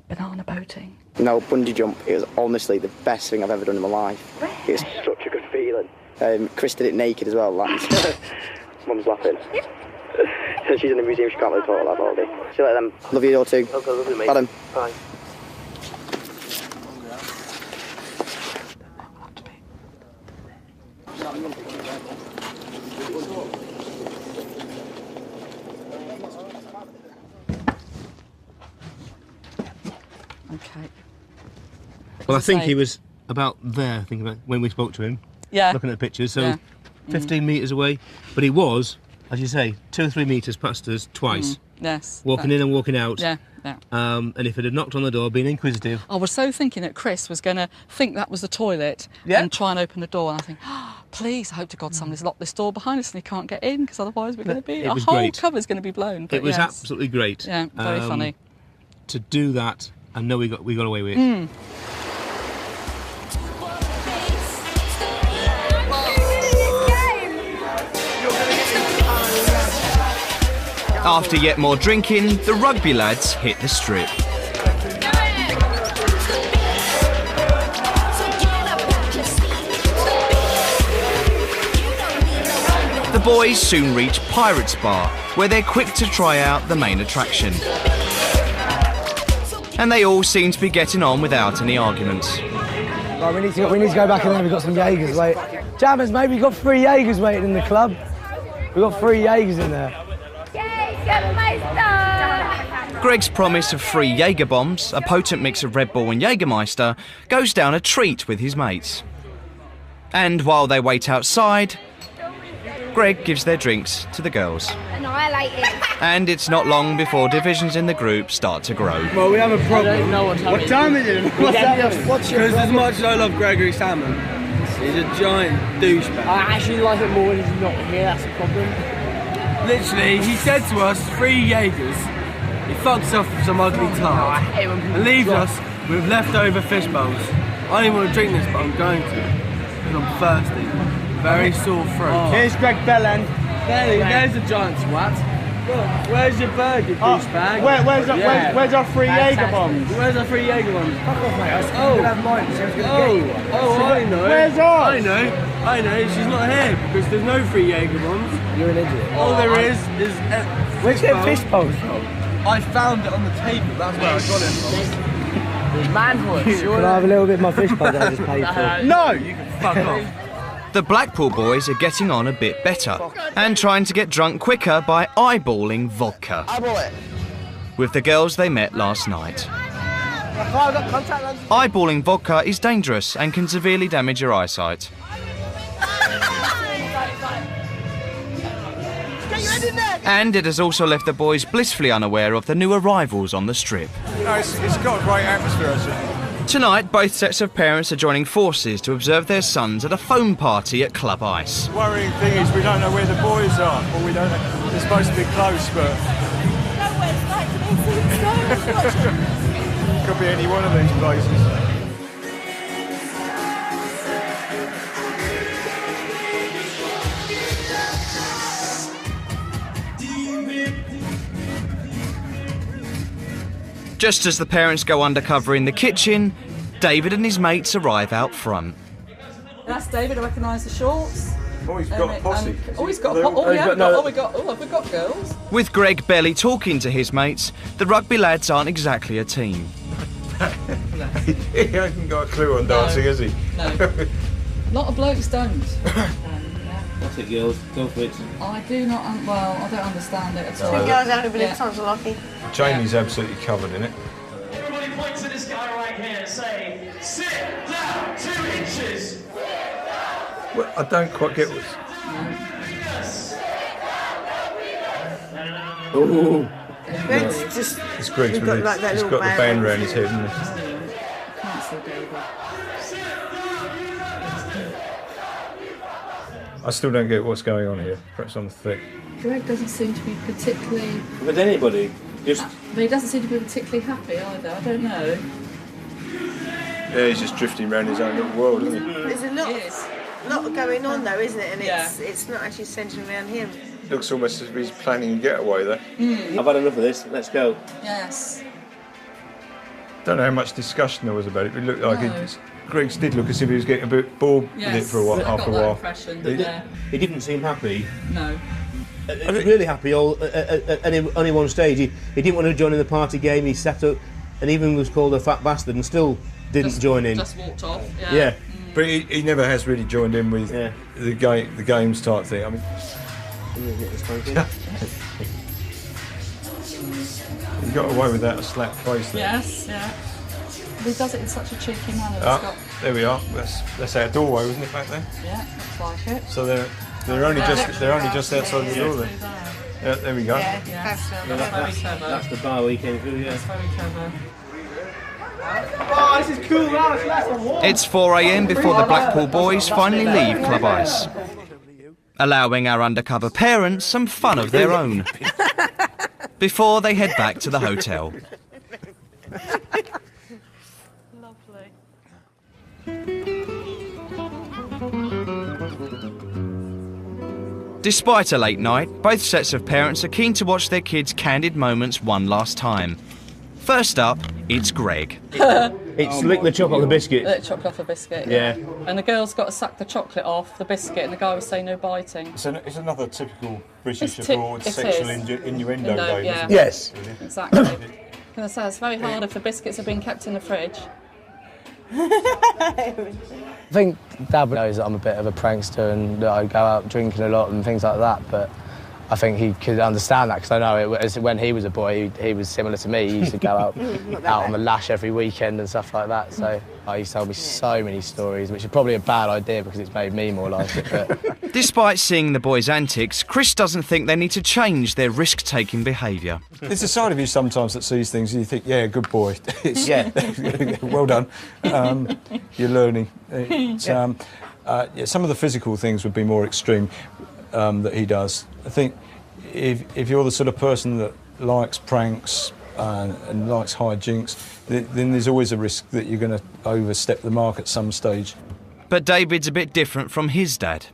Banana boating. No, bungee jump. It was honestly the best thing I've ever done in my life. Really? It was such a good feeling. Chris did it naked as well. Like, Mum's laughing. She's in the museum, she can't really talk like that all day. See you later then. Love you all too. Okay, love you, mate. Bye then. Bye. Okay. Well, I think he was about there, thinking about when we spoke to him. Yeah. Looking at the pictures, so Yeah. 15 metres away. But he was, as you say, 2 or 3 metres past us twice. Yes. Walking in and walking out. Yeah, yeah. And if it had knocked on the door, been inquisitive. I was so thinking that Chris was going to think that was the toilet and try and open the door. And I think, please, I hope to God somebody's locked this door behind us and he can't get in because otherwise we're going to be... It Our was whole great. cover's going to be blown. But It was yes. absolutely great. Yeah, very funny. To do that and know we got away with it. After yet more drinking, the rugby lads hit the strip. The boys soon reach Pirates Bar, where they're quick to try out the main attraction. And they all seem to be getting on without any arguments. Right, we need to go back in there. We've got some Jaegers waiting. Jammers, mate, we've got 3 Jaegers waiting in the club. We've got 3 Jaegers in there. Greg's promise of free Jaeger bombs, a potent mix of Red Bull and Jägermeister, goes down a treat with his mates. And while they wait outside, Greg gives their drinks to the girls. Annihilated. And it's not long before divisions in the group start to grow. Well, we have a problem. I don't know what's happening. What time is it? What's happening? Because as much as I love Gregory Salmon, he's a giant douchebag. I actually like it more when he's not here, that's the problem. Literally, he said to us, 3 Jaegers, he fucks off with some ugly tart, and leaves us with leftover fish bowls. I don't even want to drink this, but I'm going to, because I'm thirsty. Very sore throat. Oh. Here's Greg Bellend. There's a giant swat. Where's your burger, douchebag? Where's our 3 Jaeger bombs? Where's our 3 Jaeger bombs? Fuck off, mate. I was have mine, so I was going to get you one. I know. Where's ours? I know. She's not here because there's no 3 Jaeger bombs. You're an idiot. All there is where's the fish bowls from? I found it on the table. That's where I got it from. Manhood. Can I have a little bit of my fish bowl that I just paid for? No, you can fuck off. The Blackpool boys are getting on a bit better and trying to get drunk quicker by eyeballing vodka. Eyeball it. With the girls they met last night. Eyeballing vodka is dangerous and can severely damage your eyesight. And it has also left the boys blissfully unaware of the new arrivals on the strip. No, it's got a great atmosphere, actually. Tonight, both sets of parents are joining forces to observe their sons at a foam party at Club Ice. The worrying thing is we don't know where the boys are, or we don't know. They're supposed to be close, but... Could be any one of these places. Just as the parents go undercover in the kitchen, David and his mates arrive out front. That's David, I recognise the shorts. Oh, he's got a posse. He's got a posse. Have we got girls? With Greg barely talking to his mates, the rugby lads aren't exactly a team. He hasn't got a clue on dancing, has he? No. A lot of blokes don't. That's it, girls. Go for it. I do not, I don't understand it at all. Two girls having a bit of tonsillocky. Jamie's absolutely covered in it. Everybody point to this guy right here and say, sit down, 2 inches. Well, I don't quite get what's... Oh. Greg's just... It's Greg's he's got, like, that he's little got the band around his head, hasn't he? Can't see David. I still don't get what's going on here. Perhaps I'm thick. Greg doesn't seem to be particularly... With anybody, just... But he doesn't seem to be particularly happy either, I don't know. Yeah, he's just drifting around his own little world, isn't he? There's a lot going on though, isn't it? And it's not actually centred around him. Looks almost as if he's planning a getaway there. I've had enough of this, let's go. Yes. Don't know how much discussion there was about it, but it looked like Greg's did look as if he was getting a bit bored with it for a while, after a while. He didn't seem happy. No. Really happy at only one stage. He didn't want to join in the party game, he sat up and even was called a fat bastard and still didn't join in. Just walked off, yeah. But he never has really joined in with the games type thing. I mean, he got away with that a slap face there. Yes, yeah. He does it in such a cheeky manner. There we are. That's our doorway, wasn't it, back there? Yeah, looks like it. So they're only just outside the door there. Yeah, there we go. That's the bar we came through. Yeah. That's very clever. Oh, this is cool. It's 4 a.m. before the Blackpool boys finally leave Club Ice, allowing our undercover parents some fun of their own before they head back to the hotel. Despite a late night, both sets of parents are keen to watch their kids' candid moments one last time. First up, it's Greg. It's lick the chocolate off the biscuit. Lick chocolate off the biscuit, yeah. And the girl's got to suck the chocolate off the biscuit and the guy was saying no biting. It's another typical British abroad sexual innuendo game, yeah. isn't it? Yes. Exactly. Can I say, it's very hard if the biscuits have been kept in the fridge. I think Dad knows that I'm a bit of a prankster and that I go out drinking a lot and things like that, but I think he could understand that, because I know when he was a boy, he was similar to me. He used to go out on the lash every weekend and stuff like that. So he's told me so many stories, which is probably a bad idea because it's made me more like it. But Despite seeing the boys' antics, Chris doesn't think they need to change their risk-taking behaviour. There's a side of you sometimes that sees things and you think, yeah, good boy. Yeah. Well done. You're learning. Some of the physical things would be more extreme that he does. I think if you're the sort of person that likes pranks and likes hijinks, then there's always a risk that you're going to overstep the mark at some stage. But David's a bit different from his dad.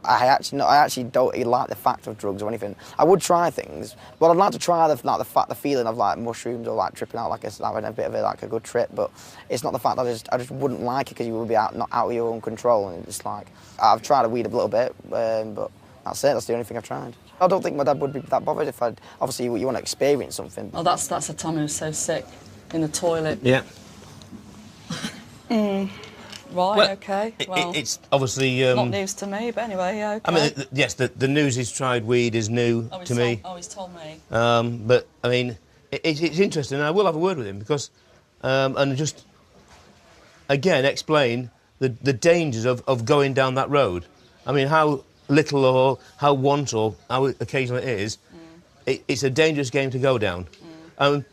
I actually don't like the fact of drugs or anything. I would try things, but I'd like to try the feeling of like mushrooms or like tripping out, like having a bit of a good trip. But it's not the fact that I just wouldn't like it because you would be not out of your own control. And it's like I've tried a weed a little bit, but that's it. That's the only thing I've tried. I don't think my dad would be that bothered if obviously you want to experience something. Oh, that's the time he was so sick in the toilet. Yeah. Right, well, OK. Well, it's obviously... not news to me, but anyway, yeah, OK. I mean, yes, the news he's tried weed is new to me. He's told me. But, I mean, it's interesting, and I will have a word with him, because... and just, again, explain the dangers of going down that road. I mean, how little or how once or how occasional it is, it's a dangerous game to go down. And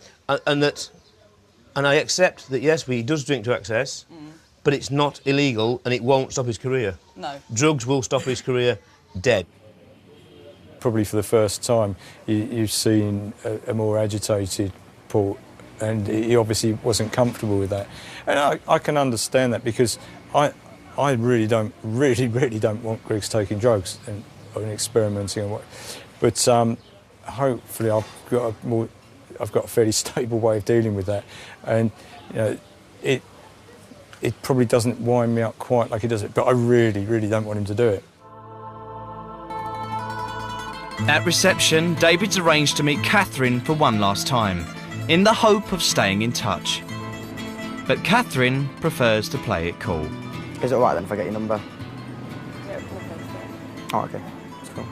I accept that, yes, he does drink to excess, but it's not illegal and it won't stop his career. No. Drugs will stop his career dead. Probably for the first time, you've seen a more agitated Port, and he obviously wasn't comfortable with that. And I can understand that, because I really don't want Griggs taking drugs and experimenting and what. But hopefully I've got a fairly stable way of dealing with that, and you know, it probably doesn't wind me up quite like it does it. But I really don't want him to do it. At reception, David's arranged to meet Catherine for one last time, in the hope of staying in touch. But Catherine prefers to play it cool. Is it alright then if I get your number? Oh, okay. That's cool.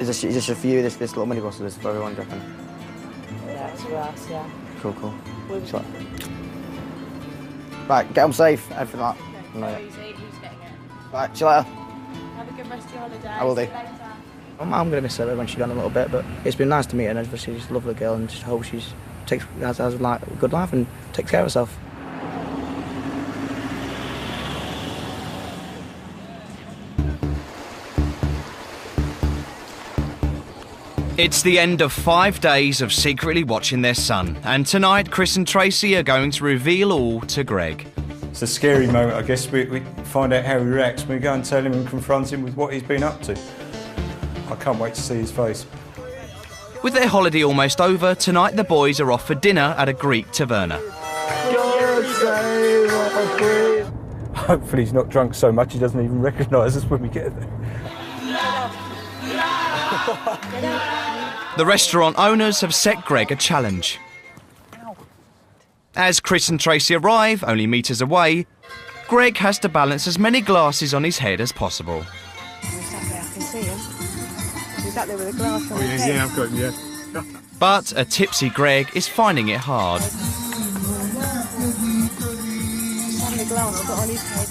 Is this just for you, this little minibus, or is this for everyone, do you reckon? Yeah, it's for us, yeah. Cool. Sure. Right, get home safe, everything like that. No, who's getting it? Right, see you later. Have a good rest of your holiday. I will do. See you later. I'm going to miss her when she's gone a little bit, but it's been nice to meet her, and obviously she's a lovely girl, and just hope she has like a good life and takes care of herself. It's the end of 5 days of secretly watching their son, and tonight Chris and Tracy are going to reveal all to Greg. It's a scary moment, I guess. We find out how he reacts when we go and tell him and confront him with what he's been up to. I can't wait to see his face. With their holiday almost over, tonight the boys are off for dinner at a Greek taverna. Hopefully he's not drunk so much he doesn't even recognise us when we get there. The restaurant owners have set Greg a challenge. As Chris and Tracy arrive, only metres away, Greg has to balance as many glasses on his head as possible. He's sat there, I can see him. He's sat there with a glass on his head. Yeah, I've got him, yeah. But a tipsy Greg is finding it hard. He's having a glass put on his head.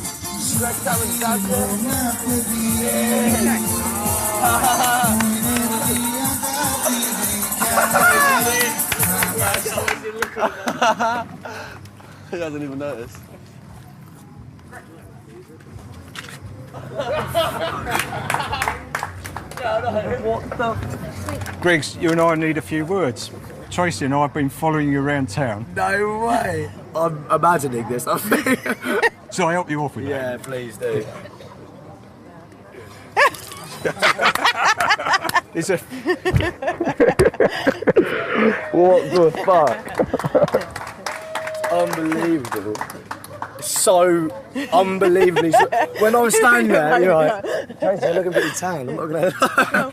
He hasn't even noticed. What the? Griggs, you and I need a few words. Tracy and I have been following you around town. No way! I'm imagining this, I think. Shall I help you off with that? Yeah, please do. It's a... What the fuck? Unbelievable. So unbelievably. When I was standing there, you're like, Tracy, you're looking pretty tan. I'm not gonna.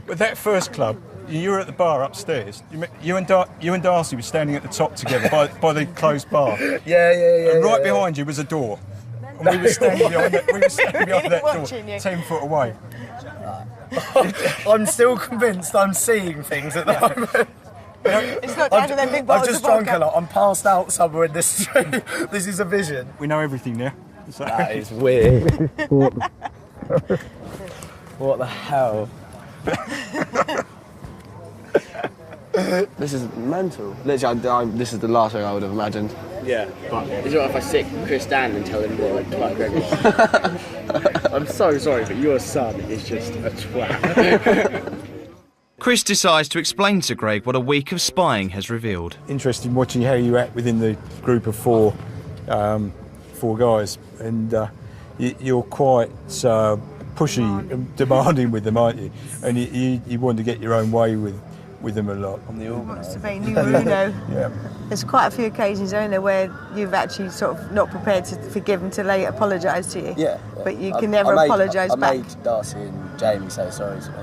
With that first club, you were at the bar upstairs. You and Darcy were standing at the top together by the closed bar. Yeah. And right behind you was a door. And we were standing behind that door, 10 foot away. I'm still convinced I'm seeing things at the moment. It's not down to them big bottles I've just of drunk vodka. a lot. I'm passed out somewhere in this street. This is a vision. We know everything now. So. That is weird. What the hell? This is mental. Literally, this is the last thing I would have imagined. Yeah, but is it right if I sick Chris down and tell him what twat Greg was? I'm so sorry, but your son is just a twat. Chris decides to explain to Greg what a week of spying has revealed. Interesting watching how you act within the group of four guys, and you're quite pushy and demanding with them, aren't you? And you want to get your own way with them a lot. He wants to be numero uno. Yeah. There's quite a few occasions, aren't there, where you've actually sort of not prepared to forgive until they apologise to you. Yeah. But you can never apologise back. I made Darcy and Jamie say sorry to me.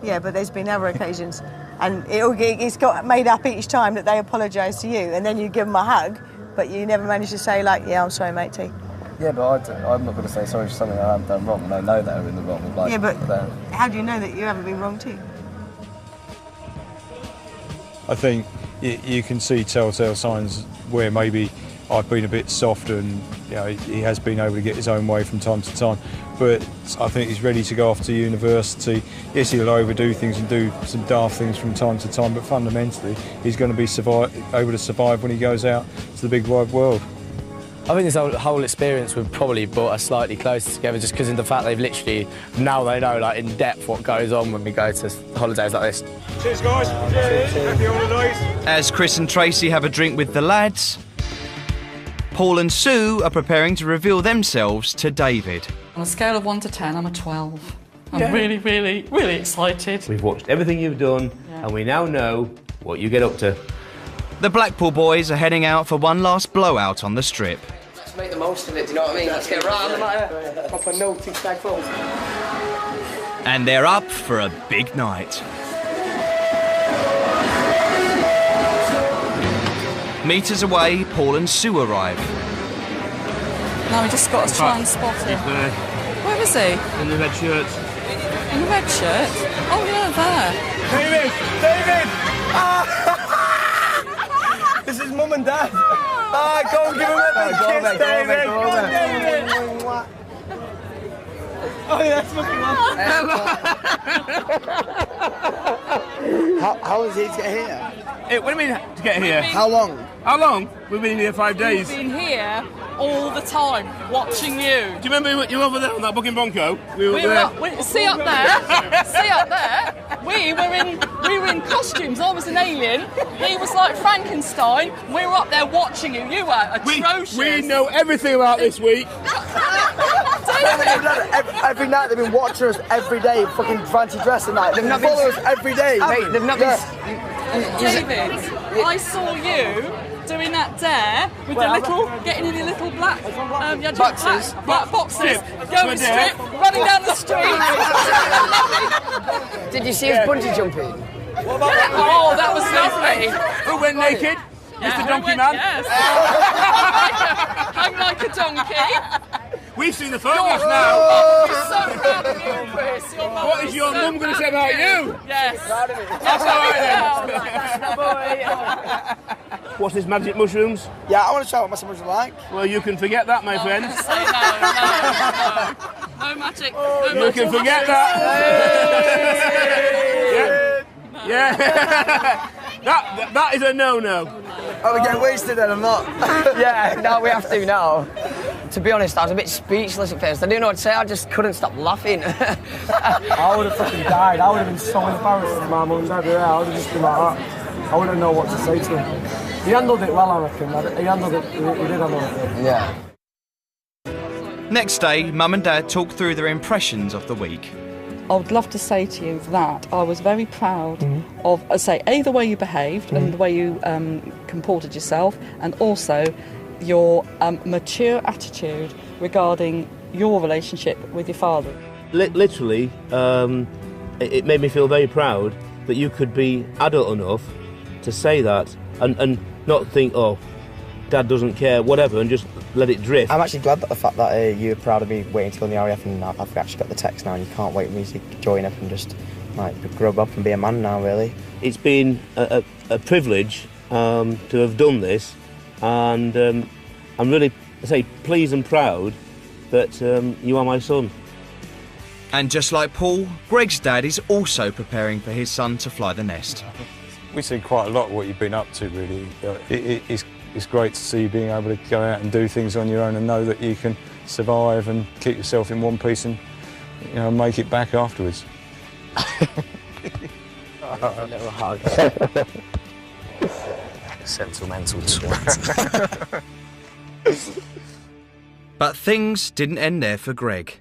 Yeah, but there's been other occasions, and it's got made up each time that they apologise to you, and then you give them a hug, but you never manage to say, like, yeah, I'm sorry, matey. Yeah, but I'm not going to say sorry for something I haven't done wrong, and I know that I'm in the wrong. Like, yeah, but how do you know that you haven't been wrong too? I think you can see telltale signs where maybe I've been a bit soft, and he has been able to get his own way from time to time. But I think he's ready to go off to university. Yes, he'll overdo things and do some daft things from time to time, but fundamentally he's going to be able to survive when he goes out to the big wide world. I think this whole experience would probably brought us slightly closer together, just because of the fact they've literally, now they know like in depth what goes on when we go to holidays like this. Cheers guys, happy holidays. As Chris and Tracy have a drink with the lads, Paul and Sue are preparing to reveal themselves to David. On a scale of 1 to 10, I'm a 12. I'm really, really, really excited. We've watched everything you've done, and we now know what you get up to. The Blackpool boys are heading out for one last blowout on the strip. Let's make the most of it, do you know what I mean? Let's get right on the matter. Proper naughty stag full. And they're up for a big night. Meters away, Paul and Sue arrive. Now we just got to try and spot him. Where is he? In the red shirt. In the red shirt? Oh yeah, there. David! This is Mum and Dad. Go and give him a big kiss, David. Go on, David. Oh yeah, that's fucking love. How is he to get here? What do you mean to get here? How long? How long? We've been here 5 days. We've been here all the time, watching you. Do you remember you were over there on that booking Bronco? See up there? See up there? We were in costumes. I was an alien. He was like Frankenstein. We were up there watching you. You were atrocious. We know everything about this week. Every night they've been watching us every day, fucking fancy dress and night. They've not follow us every day. Mate, they've not been... David, I saw you doing that dare with getting in your little black boxes. Black boxes, going strip, running down the street. Did you see us bungee jumping? Oh, that was lovely. Who went naked? Mr. Donkey Man? Yes. Hung like a donkey. We've seen the photos now. I'm so proud of you, Chris. What is your mum going to say about you? Yes. That's all right then. What's this, magic mushrooms? Yeah, I want to show what my mushrooms are like. Well, you can forget that, my friend. Say no magic. You can forget that. Yeah. That is a no-no. Oh, we get wasted then, I'm not. Yeah, no, we have to now. To be honest, I was a bit speechless at first. I didn't know what to say, I just couldn't stop laughing. I would have fucking died. I would have been so embarrassed if my mum and dad were there. I would have just been like that. I wouldn't know what to say to him. He handled it well, I reckon. He handled it, he did handle it. Yeah. Next day, Mum and Dad talk through their impressions of the week. I would love to say to you that I was very proud of, the way you behaved and the way you comported yourself, and also your mature attitude regarding your relationship with your father. Literally, it made me feel very proud that you could be adult enough to say that and not think, oh, Dad doesn't care, whatever, and just let it drift. I'm actually glad that the fact that you're proud of me waiting to go in the RAF, and I've actually got the text now, and you can't wait for me to join up and just like grow up and be a man now, really. It's been a privilege to have done this, and I'm really, pleased and proud that you are my son. And just like Paul, Greg's dad is also preparing for his son to fly the nest. We see quite a lot of what you've been up to, really. It's great to see you being able to go out and do things on your own and know that you can survive and keep yourself in one piece and, you know, make it back afterwards. A little hug. Sentimental twat. But things didn't end there for Greg.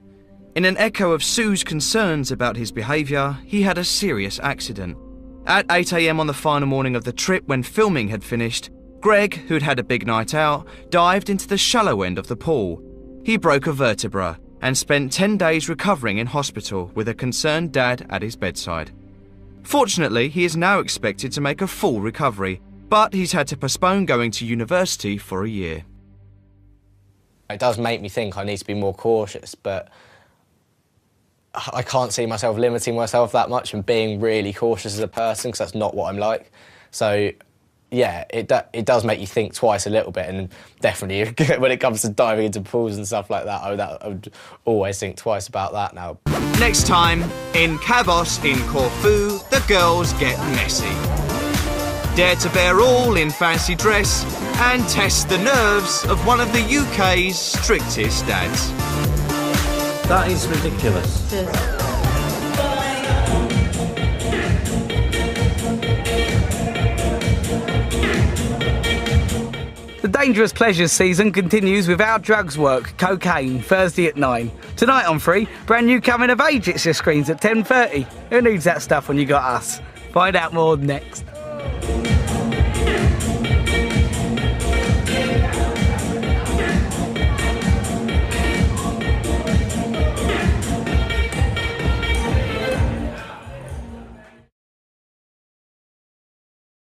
In an echo of Sue's concerns about his behaviour, he had a serious accident. At 8 AM on the final morning of the trip, when filming had finished, Greg, who'd had a big night out, dived into the shallow end of the pool. He broke a vertebra and spent 10 days recovering in hospital with a concerned dad at his bedside. Fortunately, he is now expected to make a full recovery, but he's had to postpone going to university for a year. It does make me think I need to be more cautious, but I can't see myself limiting myself that much and being really cautious as a person, because that's not what I'm like. So, yeah, it does make you think twice a little bit, and definitely when it comes to diving into pools and stuff like that, I would always think twice about that now. Next time, in Kavos in Corfu, the girls get messy. Dare to bear all in fancy dress and test the nerves of one of the UK's strictest dads. That is ridiculous. The Dangerous Pleasures season continues with Our Drugs Work, Cocaine, Thursday at 9. Tonight on 3, brand new Coming of Age hits your screens at 10:30. Who needs that stuff when you got us? Find out more next.